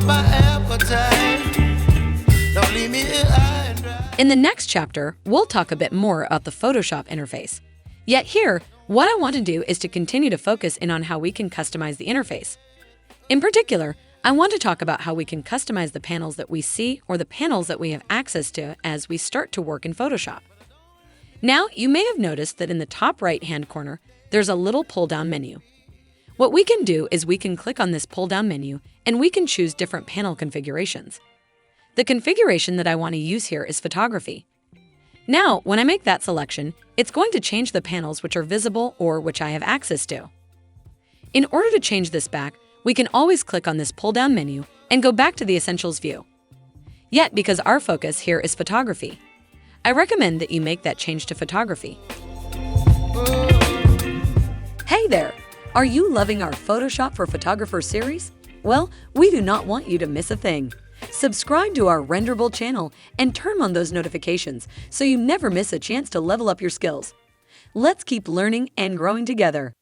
my appetite. Don't leave me here high and dry. In the next chapter, we'll talk a bit more about the Photoshop interface. Yet here, what I want to do is to continue to focus in on how we can customize the interface. In particular, I want to talk about how we can customize the panels that we see or the panels that we have access to as we start to work in Photoshop. Now, you may have noticed that in the top right-hand corner, there's a little pull-down menu. What we can do is we can click on this pull-down menu and we can choose different panel configurations. The configuration that I want to use here is photography. Now, when I make that selection, it's going to change the panels which are visible or which I have access to. In order to change this back, we can always click on this pull-down menu and go back to the Essentials view. Yet, because our focus here is photography, I recommend that you make that change to photography. Hey there! Are you loving our Photoshop for Photographers series? Well, we do not want you to miss a thing. Subscribe to our Renderbull channel and turn on those notifications so you never miss a chance to level up your skills. Let's keep learning and growing together.